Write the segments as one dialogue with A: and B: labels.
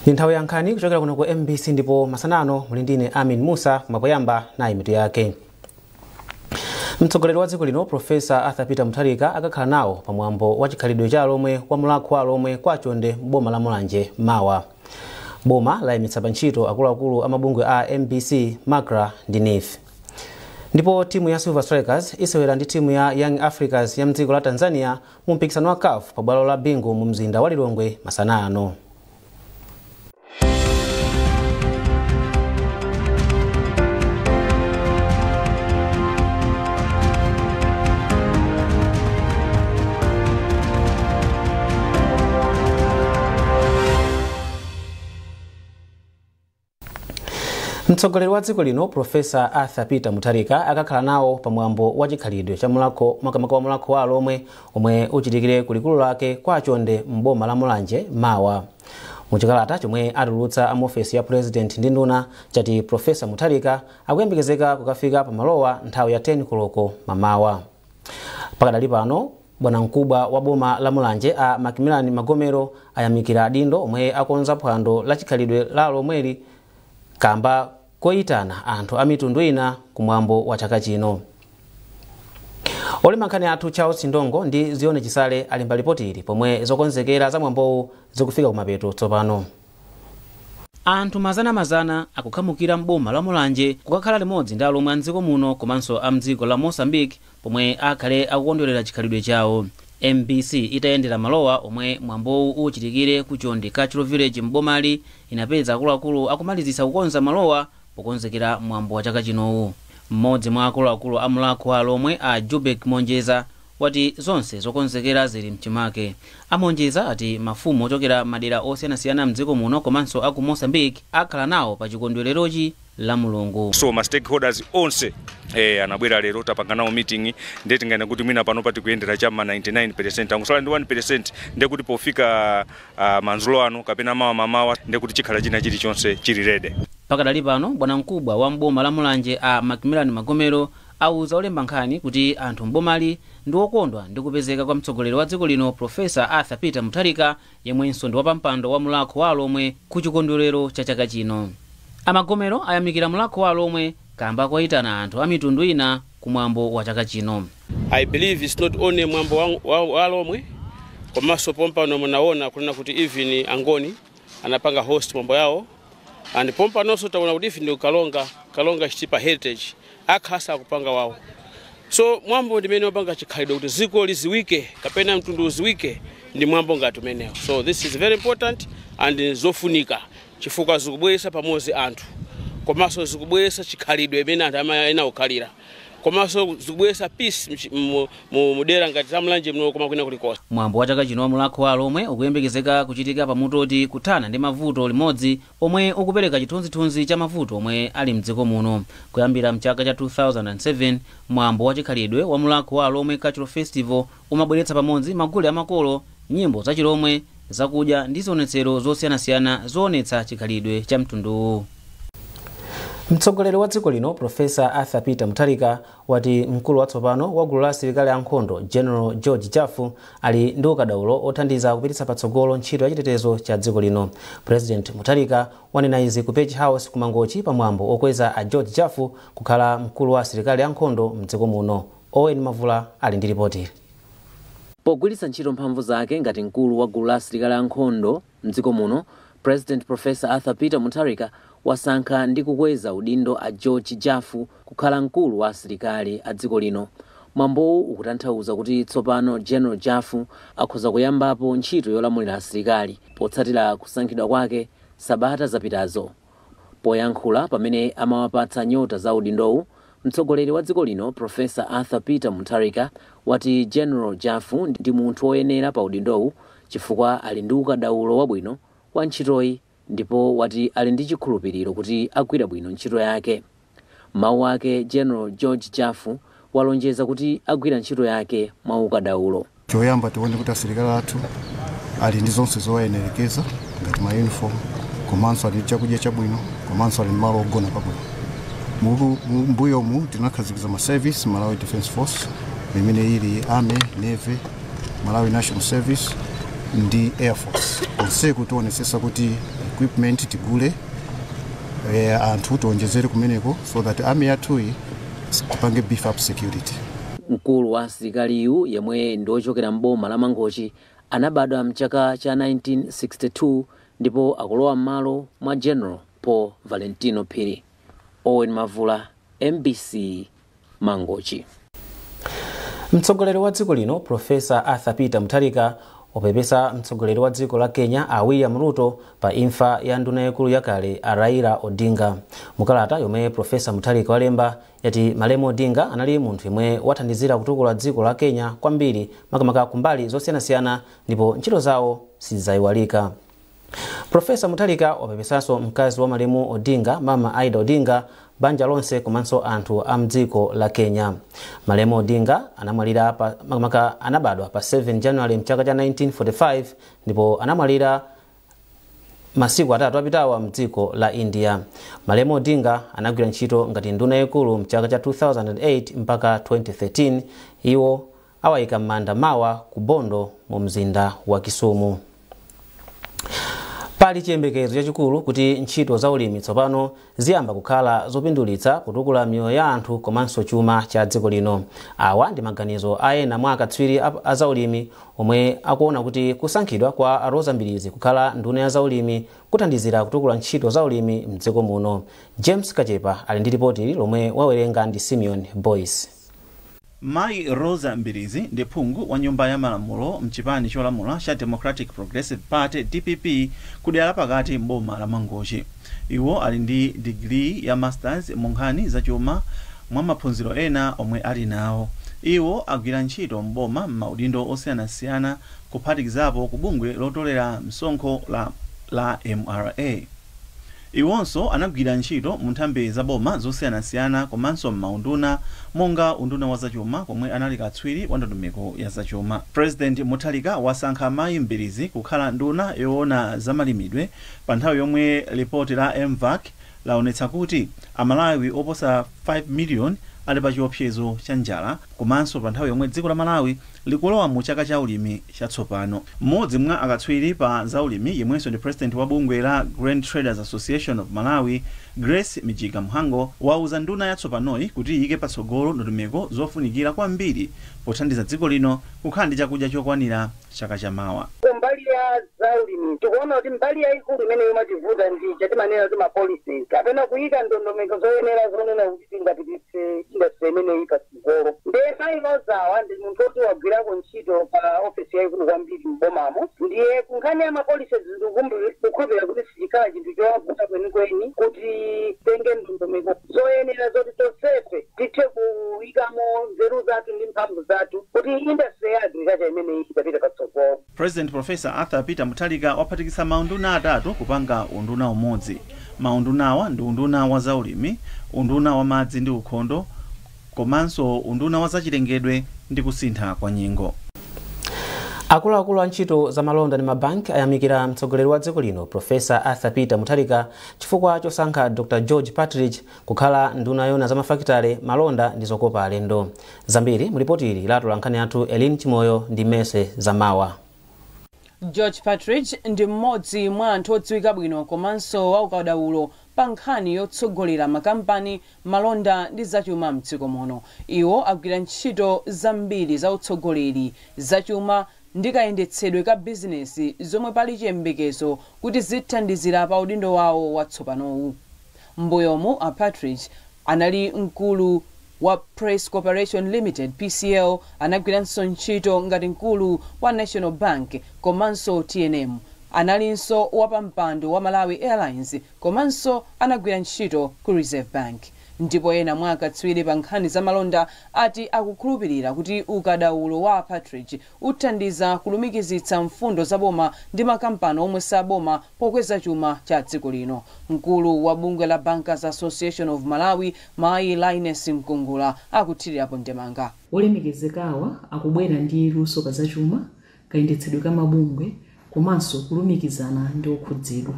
A: Nthawi yankhani kuchokera kuno ku MBC ndipo masanano muli ndine Amin Musa mapoyamba na imitu yake. Mtsogoleri wa dziko lino Profesa Arthur Peter Mutharika akakhala nawo pamwambo wa chikhalidwe cha alomwe wa mulakhu wa alomwe kwa chonde m'boma la Mulanje mawa. Boma layimitsa pa ntchito akuluakulu amabungwe a MBC, Makra ndi NIF. Ndipo timu ya Silver Strikers isewera ndi timu ya Young Africans ya mdziko la Tanzania mu mpikisano wa CAF pa bwalo la Bingu mu mzinda wa Lilongwe masanano. Mtsogoleri wa dziko lino Profesa Arthur Peter Mutharika akakhala nawo pamwambo wa chikhalidwe cha mulakho wa mulakho wa alomwe omwe uchitikire kulikulu lake kwa chonde m'boma la Mulanje mawa. Muchikalata chomwe atulutsa amofesi ya President ndi nduna chati Profesa Mutharika akuyembekezeka kukafika pamalowa nthawi ya 10 koloko mamawa. Pakadali pano bwana mkubwa wa boma la Mulanje a Macmillan Magomero ayamikira adindo omwe akonza phwando la chikhalidwe la alomweli kamba koitana anthu a mitundu ina kumwambo wa chaka chino. Olemankhani athu Charles Ndongo ndi Zione Chisale ali mbalipoti ili pomwe zokonzekera za mwambowu zikufika kumapeto tsopano. Anthu mazana akukhamukira m'boma la Mulanje kukakhala limodzi ndi alomwe a mdziko muno komanso a mdziko la Mozambique pomwe akhale akukondwerera chikhalidwe chawo. MBC itayendera malowa omwe mwambowu uchitikire ku Chonde Cultural Village m'bomali inapeza akuluakulu akumalizisa kukonza malowa pokonzekera mwambo wa chaka chinowu. Mmodzi mwa akuluakulu a mulakhu wa alomwe a Jubek Monjeza wati zonse zokonzekera zili mchimake. Amonjeza ati mafumu ochokera madera osiyanasiyana mdziko muno komanso aku Mozambique akhala nawo pa chikondwererochi la Mulungu.
B: So ma stakeholders onse anabwera lero tapanga nawo meeting ndeti ngana kuti mwina pano pati kuyendera chama 99% angusala ndi 1% ndekuti pofika manzulo ano kapena mamawa ndekuti chikhala china chili chonse chili ready.
A: Pakadali pano bwana mkubwa wa m'boma la Mulanje a Macmillan Magomero auza olembankhani kuti anthu m'bomali ndi okondwa ndi kupezeka kwa mtsogoleri wa dziko lino Profesa Arthur Peter Mutharika yemwenso ndi wapampando wa mulakho wa alomwe ku chikondwerero cha chaka chino. Amagomero ayamikira mulakho wa alomwe kamba koitana anthu a mitundu ina kumwambo wa chaka chino.
C: I believe it's not only mwambo wa alomwe komanso pompano munaona kunena kuti even Angoni anapanga host mwambo yao and pompano also taona kuti even Kalonga Chitipa Heritage akhasa kupanga wao. So mwambo ndimene wapanga chikhalidwe kuti ziko liziwike kapena mtundu uziwike ndi mwambo ngati umenewo. So this is very important and zofunika chifukwa zikubweretsa pamodzi anthu komanso zikubweretsa chikhalidwe imene anthu amayenera kukhalira komanso zikubweretsa peace mudera ngati za Mulanje mno koma kwina kulikonse.
A: Mwambo wa chaka chino wa mulakho wa alomwe ukuyembekezeka kuchitika pamutoti kuthana ndi mavuto limodzi omwe ukupereka chithunzithunzi cha mavuto omwe ali mdziko muno. Kuyambira mchaka cha 2007 mwambo wa chikhalidwe wa mulakho wa alomwe Cultural Festival umabweretsa pamodzi magule amakolo, nyimbo za chilomwe, zakudya ndi zionetsero zosiyanasiyana zoonetsa chikhalidwe cha mtunduwu. Mtsogoleri wa dziko lino Profesa Arthur Peter Mutharika wati mkulu watsopano wa gulu la asilikali ankhondo General George Jafu ali ndi ukadaulo othandiza kupititsa patsogolo ntchito ya chitetezo cha dziko lino. President Mutharika wanena izi ku Page House ku Mangochi pamwambo okweza a George Jafu kukhala mkulu wa asilikali ankhondo mdziko muno. Owen Mavula ali ndi ripoti.
D: Pogwiritsa ntchito mphamvu zake ngati mkulu wa gulu la asilikali ankhondo mdziko muno, President Professor Arthur Peter Mutharika wasankha ndi kukweza udindo a George Jafu kukhala mkulu wa asilikali a dziko lino. Mwambowu ukutanthauza kuti tsopano General Jafu akhoza kuyambapo ntchito yolamulira asilikali potsatira kusankhidwa kwake sabata zapitazo. Poyankhula pamene amawapatsa nyota za udindowu, mtsogoleri wa dziko lino Professor Arthur Peter Mutharika wati General Jafu ndi munthu woyenera pa udindowu chifukwa ali ndi ukadaulo wabwino wa ntchitoyi ndipo wati ali ndi chikhulupiriro kuti agwira bwino ntchito yake. Mawu ake General George Jafu walonjeza kuti agwira ntchito yake mwa ukadaulo.
E: Choyamba tione kuti asilikali athu ali ndi zonse zowayenerekeza ngati ma uniform komanso ali chakudya chabwino komanso ali malo ogona pabwino. Mbuyo mu tinakhazikitsa ma service Malawi Defense Force imene ili Army, Navy, Malawi National Service ndi Air Force konseku tionesesa kuti equipment tigule anthu tionjezere kumeneko so that army yathuyi tipange beef up security.
D: Mkulu wa asilikaliyu yemwe ndiochokera mboma la Mangochi anabadwa mchaka cha 1962 ndipo akulowa m'malo mwa General Paul Valentino Phiri. Owen Mavula, MBC, Mangochi.
A: Mtsogoleri wa dziko lino Profesa Arthur Peter Mutharika wapepesa mtsogoleri wa dziko la Kenya William Ruto pa imfa ya nduna yakulu yakale Raila Odinga. Mukalata yomwe Profesa Mutharika walemba yati Malemu Odinga anali munthu yemwe wathandizira kutukula dziko la Kenya kwambiri makamaka kumbali zosiyanasiyana ndipo ntchito zawo sizayiwalika. Profesa Mutharika wapepesanso mkazi wa Malemu Odinga, Mama Aida Odinga, banja lonse komanso anthu a mdziko la Kenya. Malemu Odinga anamwalira makamaka anabadwa pa 7 January mchaka cha 1945 ndipo anamwalira masiku atatu apitawa mdziko la India. Malemu Odinga anagwira ntchito ngati nduna yakulu mchaka cha 2008 mpaka 2013. Iwo awayika m'manda mawa ku Bondo mu mzinda wa Kisumu. Pali chiyembekezo chachikulu kuti ntchito za ulimi tsopano ziyamba kukhala zopindulitsa kutukula miyoyo ya anthu komanso chuma cha dziko lino. Awa ndi maganizo a ena mwa akatswiri a zaulimi omwe akuona kuti kusankhidwa kwa Rosa Mbirizi kukhala nduna ya zaulimi kuthandizira kutukula ntchito za ulimi mdziko muno. James Kachepa ali ndi ripoti lomwe wawerenga ndi Simeon Boyce.
F: Mai Rosa Mbirizi ndi phungu wa nyumba ya malamulo mchipani cholamula cha Democratic Progressive Party DPP kudera pakati mboma la Mangochi. Iwo ali ndi degree ya masters mu nkhani za chuma mwa maphunziro ena omwe ali nawo. Iwo agwira ntchito mboma m'maudindo osiyanasiyana kuphatikizapo ku bungwe lotolera msonkho la MRA. Iwonso anagwira ntchito mu nthambi za boma zosiyanasiyana komanso m'maunduna monga unduna wa zachuma komwe anali katswiri wa ndondomeko ya zachuma. President Mutharika wasankha Mai Mbirizi kukhala nduna yoona zamalimidwe pa nthawi yomwe ripoti la MVAC laonetsa kuti Amalawi oposa 5 million ali pa chiopsezo cha njala komanso pa nthawi yomwe dziko la Malawi likulowa mu chaka cha ulimi chatsopano. Mmodzi mwa akatswiri pa za ulimi yemwenso ndi president wa bungwe la Grain Traders Association of Malawi, Grace Mijiga Mhango, wauza nduna yatsopanoyi kuti iyike patsogolo ndondomeko zofunikira kwambiri pothandiza dziko lino kukhala ndi chakudya chokwanira chaka chamawa.
G: Mbali ya zaulimi tikuona kuti mbali yaikulu imene imativuta ndi chatimanena kuti policies kapena kuyika ndondomeko zoyenera zonena kuti tingapititse industry imene ipatsogolo. Mai Rosawa ndi munthu oti wagwirako ntchito pa ofisi yaikulu kwambiri mbomamo, ndiye kunkhani ya policies ndikukhulupirira kuti sichikhala chinthu chowavuta kwenikweni kuti tenge ndondomeko zoyenera zoti tonsefe tithe kuyikamo nzeru zathu ndi mphamvu zathu kuti industry ya agriculture imene ikapita patsogolo.
F: President Professor Arthur Peter Mutharika waphatikisa maunduna atatu kupanga unduna umodzi. Maundunawa ndi unduna wa zaulimi, unduna wa madzi ndi ukhondo, komanso unduna wa zachilengedwe ndi kusintha kwa nyengo.
A: Akuluakulu a ntchito za malonda ndi mabanki ayamikira mtsogoleri wa dziko lino Profesa Arthur Peter Mutharika chifukwa chosankha Dr. George Partridge kukhala nduna yoona za mafakitale, malonda ndi zokopa alendo. Zambiri mulipoti ili latu lankhani athu Elin Chimoyo ndi Mese Zamawa.
H: George Partridge ndi mmodzi mwa anthu odziwika bwino komanso waukadaulo pa nkhani yotsogolera makampani, malonda ndi zachuma mdziko muno. Iwo agwira ntchito zambiri za utsogoleri, zachuma ndi kayendetsedwe ka bizinesi zomwe pali chiyembekezo kuti zithandizira pa udindo wawo watsopanowu. Mbuyomu a Partridge anali mkulu wa Press Corporation Limited PCL, anagwiranso ntchito ngati mkulu wa National Bank komanso TNM. Analinso wapampando wa Malawi Airlines komanso anagwira ntchito ku Reserve Bank. Ndipo ena mwa akatswiri pa nkhani za malonda ati akukhulupirira kuti ukadaulo wa Partridge uthandiza kulumikizitsa mfundo za boma ndi makampani omwe saboma pokweza chuma cha dziko lino. Mkulu wa bungwe la Bankers Association of Malawi, Mai Linus Mkungula, akuthirirapo ndemanga.
I: Olemekezekawa akubwera ndi luso pa zachuma, kayendetsedwe ka mabungwe komanso kulumikizana ndi okhudzidwa,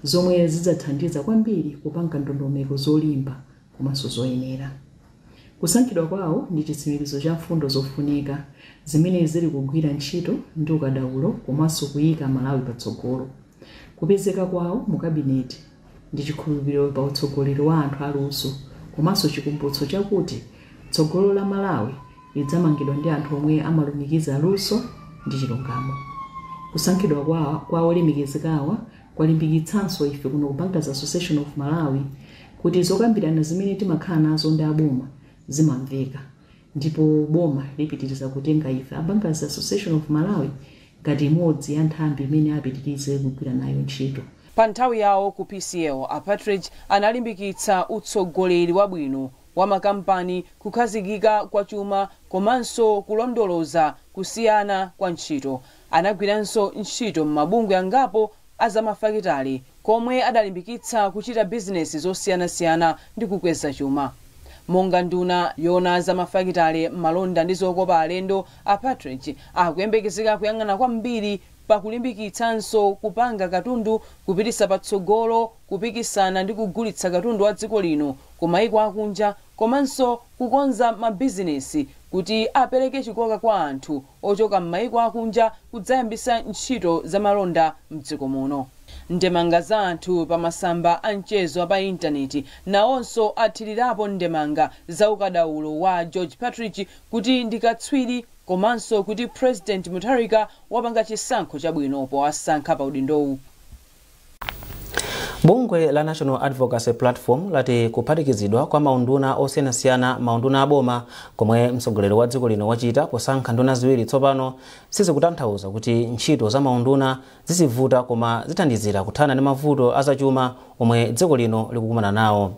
I: zomwe zidzathandiza kwambiri kupanga ndondomeko zolimba komanso zoyenera. Kusankhidwa kwawo ndi chitsimikizo cha mfundo zofunika zimene zili kugwira ntchito ndi ukadaulo komanso kuyika Malawi patsogolo. Kupezeka kwawo mu kabineti ndi chikhulupiriro pa utsogoleri wa anthu aluso komanso chikumbutso chakuti tsogolo la Malawi lidzamangidwa ndi anthu omwe amalumikiza luso ndi chilungamo. Kusankhidwa kwa olemekezekawa kwalimbikitsanso ife kuno ku Bankers Association of Malawi kuti zokambirana zimene timakhala nazo ndi aboma zimamveka, ndipo boma lipitiriza kutenga ife a Bankers Association of Malawi ngati imodzi ya nthambi imene apitirize kugwira nayo ntchito.
H: Pa nthawi yawo ku PCL, a Partridge analimbikitsa utsogoleri wabwino wa makampani, kukhazikika kwa chuma komanso kulondoloza kusiyana kwa ntchito. Anagwiranso ntchito m'mabungwe angapo azamafakitale komwe adalimbikitsa kuchita bizinesi zosiyanasiyana ndi kukweza chuma. Monga nduna yona zamafakitale, malonda ndi zokopa alendo, a Partridge akuyembekezeka kuyang'ana kwambiri pakulimbikitsanso kupanga katundu, kupititsa patsogolo kupikisana ndi kugulitsa katundu wa dziko lino ku mayiko akunja, komanso kukonza mabizinesi kuti apereke chikoka kwa anthu ochoka m'mayiko akunja kudzayambisa ntchito za malonda mdziko muno. Ndemanga za anthu pa masamba a mchezo pa intaneti nawonso athirirapo ndemanga za ukadaulo wa George Partridge kuti ndikatswiri komanso kuti President Mutharika wapanga chisankho chabwino powasankha pa udindowu.
A: Bungwe la National Advocacy Platform lati kuphatikizidwa kwa maunduna osiyanasiyana, maunduna aboma komwe mtsogoleri wa dziko lino wachita posankha nduna ziwiri tsopano sizikutanthauza kuti ntchito za maunduna zizivuta, koma zithandizira kuthana ndi mavuto azachuma omwe dziko lino likukumana nawo.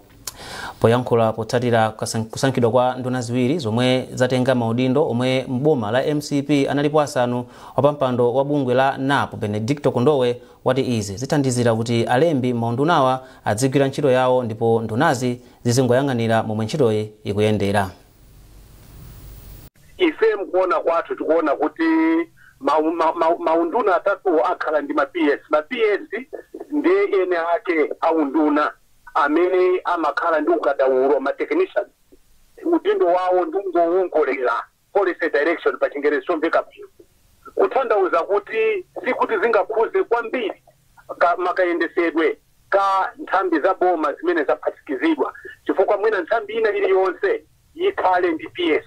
A: Poyankhula potsatira kusankhidwa kwa nduna ziwiri zomwe zatenga maudindo omwe mboma la MCP analipo asanu, wapampando wa bungwe la NAP Benedicto Kondowe wati izi zithandizira kuti alembi maundunawa adzigwira ntchito yawo ndipo ndunazi zizingoyang'anira momwe ntchitoyi ikuyendera.
G: Ife mkuona kwathu tikuona kuti maunduna atatu akhala ndi ma-PS. Ma-PS ndi ene ake aunduna amene amakhala ndi ukadaulo, ma-technicians. Udindo wawo ndingowongolera policy direction pa Chingerezi chomveka bwino. Kutanthauza kuti sikuti zingakhuze kwambiri makayendesedwe ka nthambi za boma zimene zaphatikizidwa, chifukwa mwina nthambi ina iliyonse ikhale ndi PS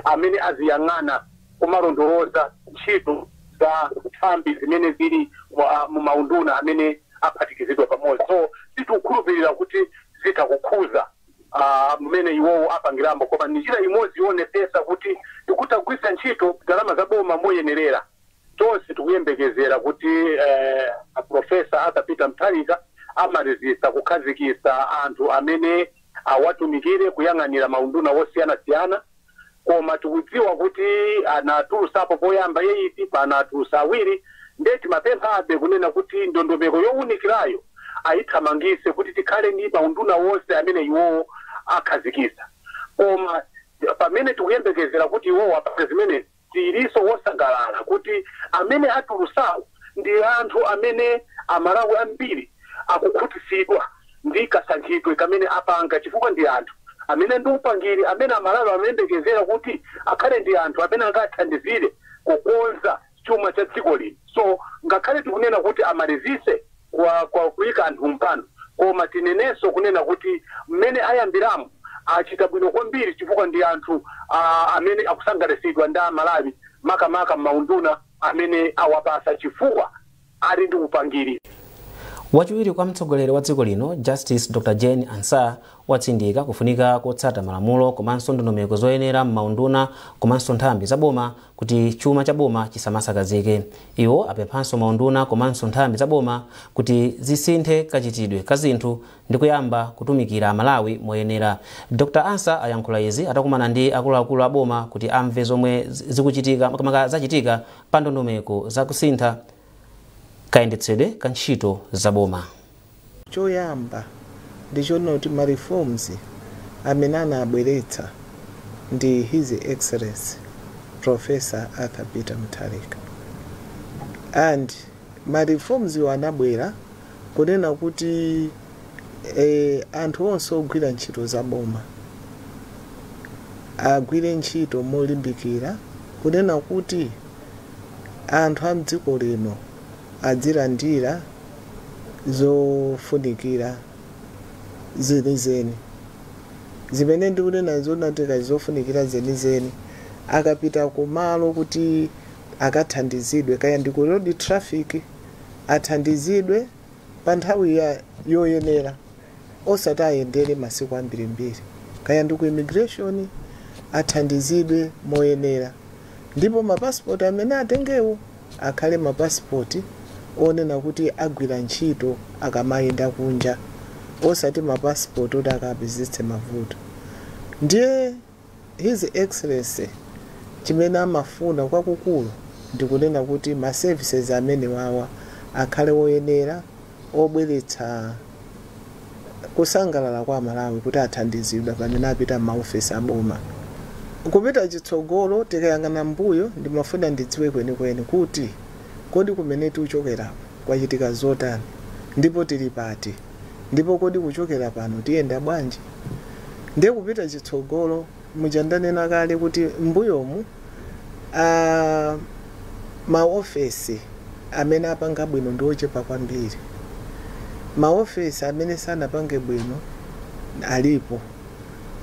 G: amene aziyang'ana kumalondoloza ntchito za nthambi zimene zili mu maunduna amene aphatikizidwa pamodzi. So tikukhulupirira kuti zitakukhuza mmene iwowo apangirambo, koma ni njira imodzi yonetsa kuti tikutagwisa ntchito ndalama za boma moyenerera. Tonse tikuyembekezera kuti Profesa Arthur Peter Mutharika amarizisa kukhazikisa anthu amene awatumikire kuyang'anira maunduna wosiyanasiyana, koma tikudziwa kuti anatulusapo poyamba yeiti panatulusa awiri, ndeti mapempha abe kunena kuti ndondomeko yowunikirayo ayithamangise kuti tikhale ndi maunduna wonse amene iwowo akhazikisa. Koma pamene tikuyembekezera kuti iwowo apate zimene tiliso wosangalala kuti amene atulusawo ndi anthu amene amalawi ambiri akukhutisidwa ndi kasankhidwe kamene apanga, chifukwa ndi anthu amene ndi upangiri amene amalawi amayembekezera kuti akhale ndi anthu amene angathandizire kukonza chuma cha dziko lino. So ngakhale tikunena kuti amalizise kwa kuyika anthu mpando, koma tinenenso kunena kuti mmene ayambiramo achita bwino kwambiri, chifukwa ndi anthu amene akusangalasidwa ndi amalawi makamaka maunduna amene awapasa chifukwa ali ndi upangiri.
A: Wachiwiri kwa mtsogoleri wa dziko lino Justice Dr. Jane Ansah watsindika kufunika kotsata malamulo komanso ndondomeko zoyenera m'maunduna komanso nthambi za boma kuti chuma cha boma chisamasakazike. Iwo apemphanso maunduna komanso nthambi za boma kuti zisinthe kachitidwe ka zinthu ndi kuyamba kutumikira Malawi moyenera. Dr. Ansah ayankhula izi atakumana ndi akuluakulu a boma kuti amve zomwe zikuchitika makamaka zachitika pa ndondomeko za kusintha kayendetsedwe ka ntchito za boma.
J: Choyamba ndichona kuti ma reforms amene anabweretsa ndi His Excellency Professor Arthur Peter Mutharika, and ma reforms anabwera kunena kuti anthu onse ogwira ntchito za boma agwire ntchito molimbikira kunena kuti anthu a mdziko lino adzilandira zofunikira zenizeni zimene ndikunena zonatika zofunikira zenizeni akapita kumalo kuti akathandizidwe kaya ndi ku road traffic athandizidwe pa nthawi yoyenera osati ayendere masiku ambirimbiri kaya ndi ku immigration athandizidwe moyenera ndipo mapasipoti amene atengewo akhale mapasipoti onena kuti agwira ntchito akamayenda kunja osati mapasipoti oti akapezetse mavuto. Ndiye His Excellency chimene amafuna kwakukulu ndikunena kuti ma services amene wawa akhale oyenera obweretsa kusangalala kwa Malawi kuti athandizidwe pamene apita maofisi aboma. Kupita chitsogolo tikayang'ana mbuyo ndimafuna ndidziwe kwenikweni kuti kodi kumene tikuchokera kwachitika zotani ndipo tili pati ndipo kodi kuchokera pano tiyenda bwanji. Ndiye kupita chitsogolo mujandanena kale kuti mbuyomu maofisi amene apanga bwino ndiochepa kwambiri. Maofisi amene sanapange bwino alipo.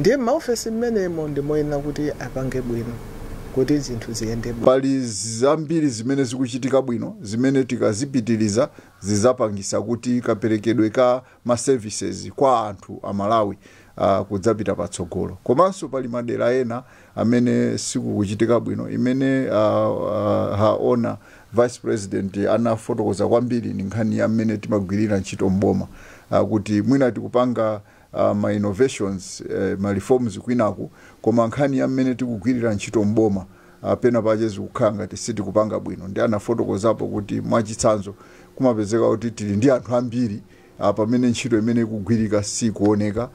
J: Ndiye maofisi mmenemo ndimoyena kuti apange bwino kuti zinthu ziyende bwino.
K: Pali zambiri zimene zikuchitika bwino zimene tikazipitiriza zizapangisa kuti kaperekedwe ka ma services kwa anthu a Malawi kudzapita patsogolo. Komanso pali madera ena amene sikukuchitika bwino imene haona Vice President anafotokoza kwambiri ni nkhani ya mmene timagwirira ntchito mboma kuti mwina tikupanga ma innovations ma reforms kwinaku koma nkhani ya mmene tikugwirira ntchito mboma pena paje zikukhala ngati sitikupanga bwino. Ndi anafotokozapo kuti mwachitsanzo kumapezeka kuti tili ndi anthu ambiri pamene ntchito imene ikugwirika sikuoneka.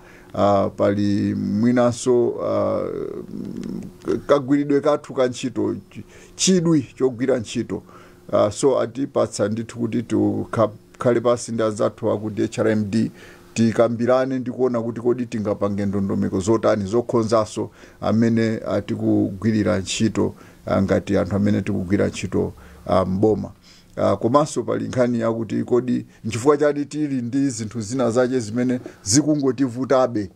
K: Pali mwinanso kagwiridwe kathu ka ntchito chidwi chogwira ntchito so atipatsa ndithu kuti tikhale pasi ndi azathu akuti HRMD tikambirane ndikuona kuti kodi tingapange ndondomeko zotani zokhonzaso amene tikugwirira ntchito ngati anthu amene tikugwira ntchito mboma. Komanso pali nkhani yakuti kodi nchifukwa chani tili ndi zinthu zina zache zimene zikungotivutabe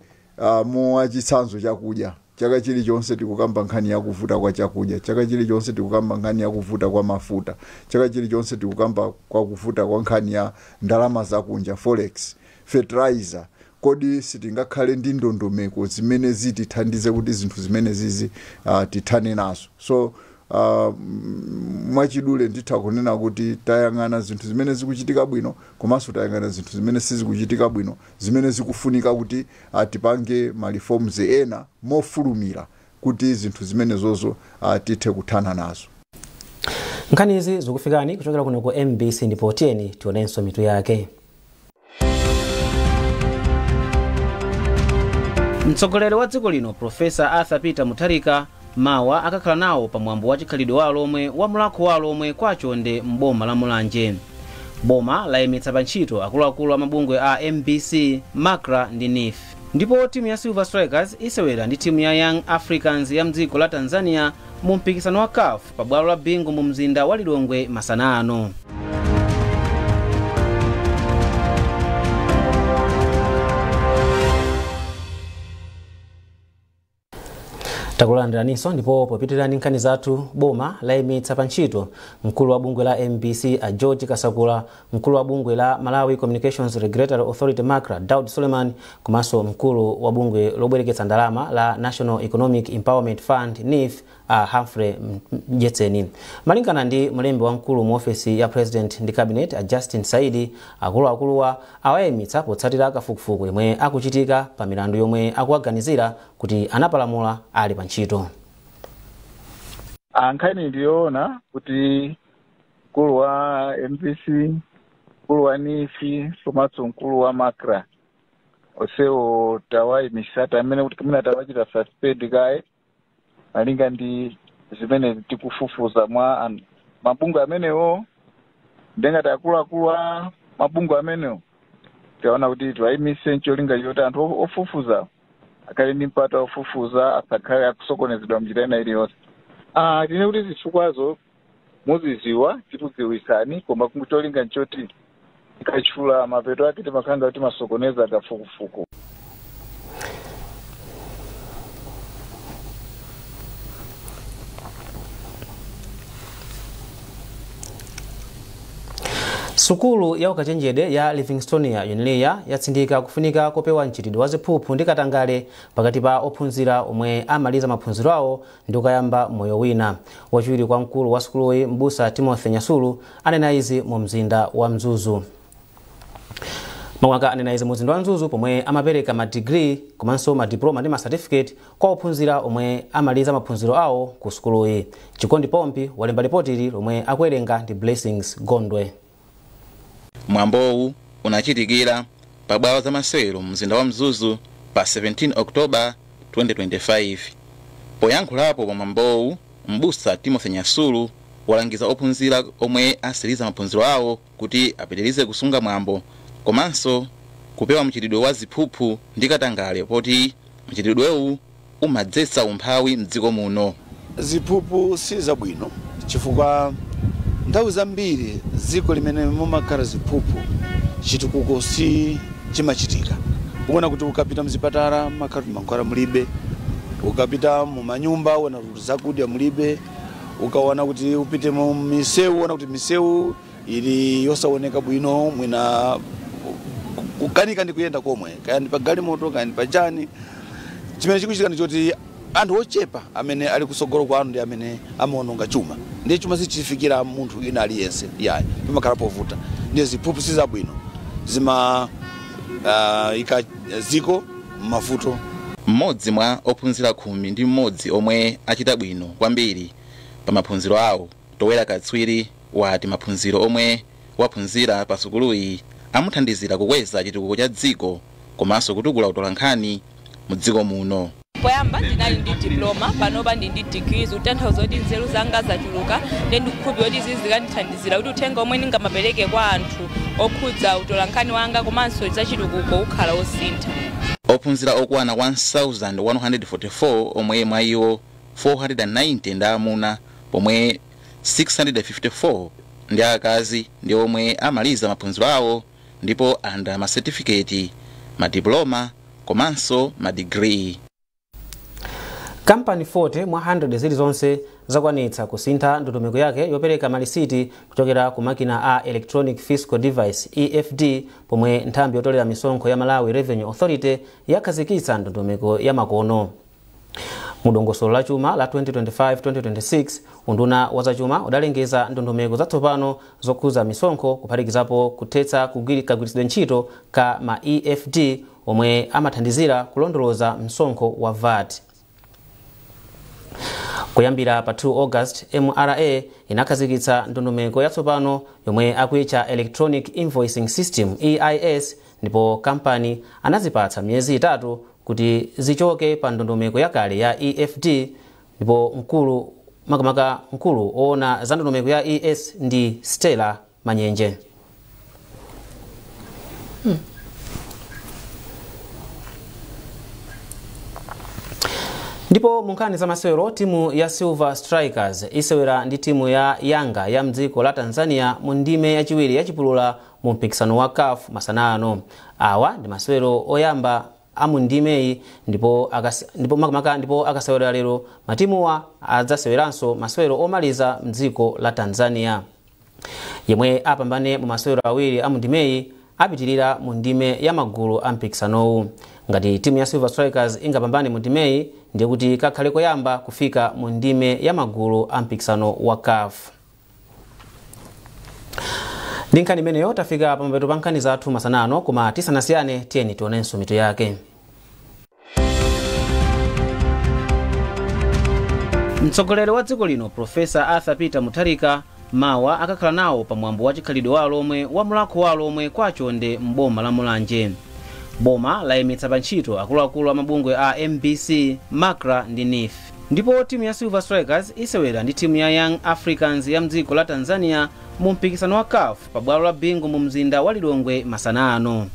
K: mwachitsanzo chakudya. Chaka chilichonse tikukamba nkhani yakuvuta kwa chakudya, chaka chilichonse tikukamba nkhani yakuvuta kwa mafuta, chaka chilichonse tikukamba kwa kuvuta kwa nkhani ya ndalama zakunja forex, fertilizer. Kodi sitingakhale ndi ndondomeko zimene zitithandize kuti zinthu zimene zizi tithane nazo. So mwachidule nditha kunena kuti tayang'ana zinthu zimene zikuchitika bwino komanso tayang'ana zinthu zimene sizikuchitika bwino zimene zikufunika kuti tipange ma reforms ena mofulumira kuti zinthu zimene zozo tithe kuthana nazo.
A: Nkhani izi zikufikani kuchokera kuno ku MBC ndipo tiyeni tionenso mitu yake. Mtsogoleri wa dziko lino Profesa Arthur Peter Mutharika mawa akakhala nawo pamwambo wa chikhalidwe wa alomwe wa mulako wa alomwe kwa chonde mboma la Mulanje. Boma layimitsa pa ntchito akuluakulu a mabungwe a MBC, MACRA ndi NIF. Ndipo timu ya Silver Strikers isewera ndi timu ya Young Africans ya mdziko la Tanzania mu mpikisano wa CAF pa bwalo la Bingu mu mzinda wa Lilongwe masana ano. Takulandiraniso ndipo popitirani nkhani zathu. Boma layimitsa pa ntchito mkulu wa bungwe la MBC a George Kasakula, mkulu wa bungwe la Malawi Communications Regulatory Authority MACRA Daud Suleiman, komanso mkulu wa bungwe lobwereketsa ndalama la National Economic Empowerment Fund NIF a Humphrey Mjetseni. Malingana ndi mlembi wa mkulu mu ofisi ya President ndi Cabinet a Justin Saidi, akuluakuluwa awayimitsa potsatira kafukufuku yomwe akuchitika pa milandu yomwe akuwaganizira kuti anapalamula ali pa ntchito.
L: Nkhani ndiyoona kuti mkulu wa MBC, mkulu wa NIF komanso mkulu wa MACRA osewo tawayimitsa amene kuti kamene tawachita suspend kaye malinga ndi zimene tikufufuza mwa mabungwe amenewo. Ndengati akuluakulu a mabungwe amenewo tiwaona kuti tiwayimitse ncholinga choti anthu ofufuza akhale ndi mpata ofufuza asakhale akusokonezedwa mnjira ina iliyonse. Tine kuti zifukwazo muziziwa tikudziwisani koma cholinga nchoti ikachula mapeto ake timakanga kuti masokoneza kafukufuku.
A: Sukulu ya ukachenjede ya Livingstonia Unileya yatsindika kufunika kopewa mchitidwe wa ziphuphu ndi katangale pakati pa ophunzira omwe amaliza maphunziro awo ndi kuyamba moyo wina. Wachiwiri kwa mkulu wa sukuluyi Mbusa Timothy Nyasulu anena izi mu mzinda wa Mzuzu. Mawaka anena izi mu mzinda wa Mzuzu pomwe amapereka ma degree komanso ma diploma ndi ma certificate kwa ophunzira omwe amaliza maphunziro awo ku sukuluyi. Chikondi Pompi walemba ripoti lomwe akuwerenga ndi Blessings Gondwe.
M: Mwambowu unachitikira pa bwawa za masewero mzinda wa Mzuzu pa 17 Oktoba 2025. Poyankhulapo pa mwambowu, Mbusa Timothy Nyasulu walangiza ophunzira omwe asiriza maphunziro awo kuti apitirize kusunga mwambo komanso kupewa mchitidwe wa ziphuphu ndi katangale poti mchitidwewu umadzetsa umphawi mdziko muno.
N: Ziphuphu si zabwino chifukwa nthawi zambiri dziko limene mumakhala ziphuphu chitukuko si chimachitika. Uona kuti ukapita mzipatala makhala mankhwala mulibe, ukapita mu manyumba uona kuti zakudya mulibe, ukaona kuti upite mu misewu uona kuti misewu ili yosaoneka bwino mwina kukanika ndi kuyenda komwe kayani pa galimoto kayani pa jani. Chimene chikuchitika ndi choti anthu ochepa amene ali kusogolo kwanu ndi amene amaononga chuma. Ndiye chuma sichifikira munthu ina aliyense yayi pamakhala povuta. Ndiye ziphuphu si zabwino zima ikaziko mavuto.
M: Mmodzi mwa ophunzira 10 ndi mmodzi omwe achita bwino kwambiri pa maphunziro awo Towera Katswiri wati maphunziro omwe waphunzira pa sukuluyi amuthandizira kukweza chitukuko cha dziko komanso kutukula utolankhani mu dziko muno.
O: Poyamba ndinali ndi diploma panopa ndi degree utanthauza kuti nzeru zanga zachuluka ndi ndikukhulupirira kuti izi zikandithandizira kuti uthenga omwe ndingamapereke kwa anthu okhudza utolankhani wanga komanso zachitukuko ukhala osintha.
M: Ophunzira okwana 1144 omwe mwa iwo 490 ndi amuna pomwe 654 ndi akazi ndi omwe amaliza maphunziro awo ndipo anda ma certificate, ma diploma komanso ma degree.
A: Kampani 40 mwa 100 zilizonse zakwanitsa kusintha ndondomeko yake yopereka malisiti kuchokera ku makina a Electronic Fiscal Device EFD pomwe nthambi yotolera misonkho ya Malawi Revenue Authority yakhazikitsa ndondomeko ya makono. Mudongosolo la chuma la 2025-2026 unduna wa zachuma udalengeza ndondomeko zatsopano zokhuza misonkho kuphatikizapo kuthetsa kagwiritsidwe ntchito ka ma EFD omwe amathandizira kulondoloza msonkho wa VAT. Kuyambira pa 2 August, MRA inakhazikitsa ndondomeko yatsopano yomwe akuitcha Electronic Invoicing System EIS ndipo kampani anazipatsa miyezi 3 kuti zichoke pa ndondomeko yakale ya EFD ndipo mkulu oona za ndondomeko ya ES ndi Stella Manyenje. Ndipo munkhani za masewero timu ya Silver Strikers isewera ndi timu ya Yanga ya mdziko la Tanzania mu ndime yachiwiri yachipulula mu mpikisano wa CAF masana ano. Awa ndi masewero oyamba amu ndimeyi ndipo akasewera lero matimuwa adzaseweranso masewero omaliza mdziko la Tanzania. Yemwe apambane mu masewero awiri amu ndimeyi apitirira mu ndime ya magulu a mpikisanowu. Ngati timu ya Silver Strikers ingapambane mu ndimeyi ndiye kuti kakhale koyamba kufika mu ndime ya magulu a mpikisano wa CAF. Ndinkhani imeneyo tafika pa mapeto pa nkhani zathu masana ano koma tisanasiyane tiyeni tionenso mitu yake. Mtsogoleri wa dziko lino Profesa Arthur Peter Mutharika mawa akakhala nawo pa mwambo wa chikhalidwe walo omwe wa mulako walo omwe kwachonde mboma la Mulanje. Boma layimitsa pa ntchito akuluakulu a mabungwe a MBC, MACRA ndi NIF. Ndipo timu ya Silver Strikers isewera ndi timu ya Young Africans ya mdziko la Tanzania mu mpikisano wa CAF pa bwalo la Bingu mu mzinda wa Lilongwe masana ano.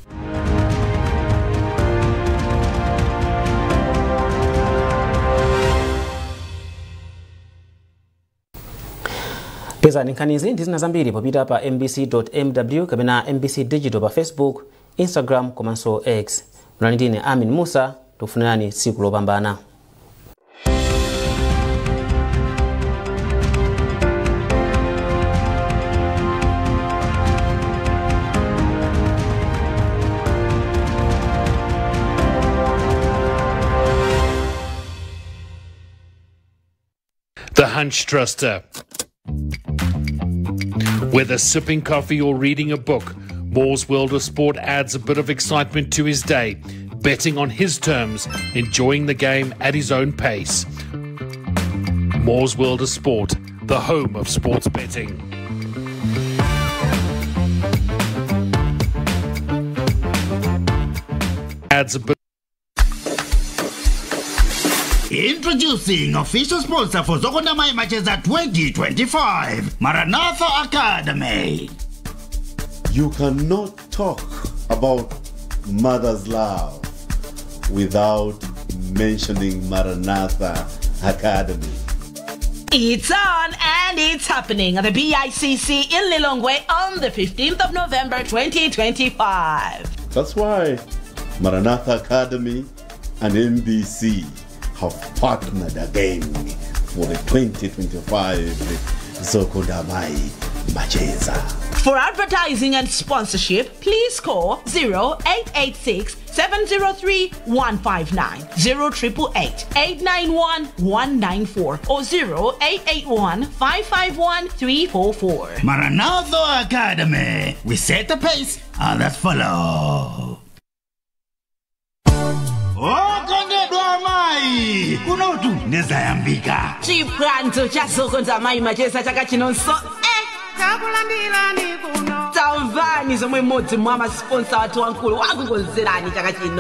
A: Pezani nkhanizi ndi zina zambiri popita pa mbc.mw kapena mbc digital pa Facebook, Instagram komanso X. Mnali ndine Amin Musa, tukufunirani tsiku lopambana.
P: The Hunch Truster. Whether sipping coffee or reading a book, Moore's World of Sport adds a bit of excitement to his day, betting on his terms, enjoying the game at his own pace. Moore's World of Sport, the home of sports betting. Adds a bit.
Q: Introducing official sponsor for Zokonda Mai matches at 2025, Maranatha Academy.
R: You cannot talk about mother's love without mentioning Maranatha Academy.
S: It's on and it's happening at the BICC in Lilongwe on the 15th of November 2025.
R: That's why Maranatha Academy and NBC have partnered again for the 2025 Zokonda Mai Macheza.
S: For advertising and sponsorship, please call 0886 703 159, 0888 891 194 or 0881 551 344.
Q: Maranatha Academy. We set the pace, others follow. Okondedwa mai kunotu nezayambika
S: Chipranto cha Zokonda Mai Macheza chaka chinonso takulandirani kuno tamvani zomwe modzi mwa masponsa watu wankulu wakukonzerani chaka chino.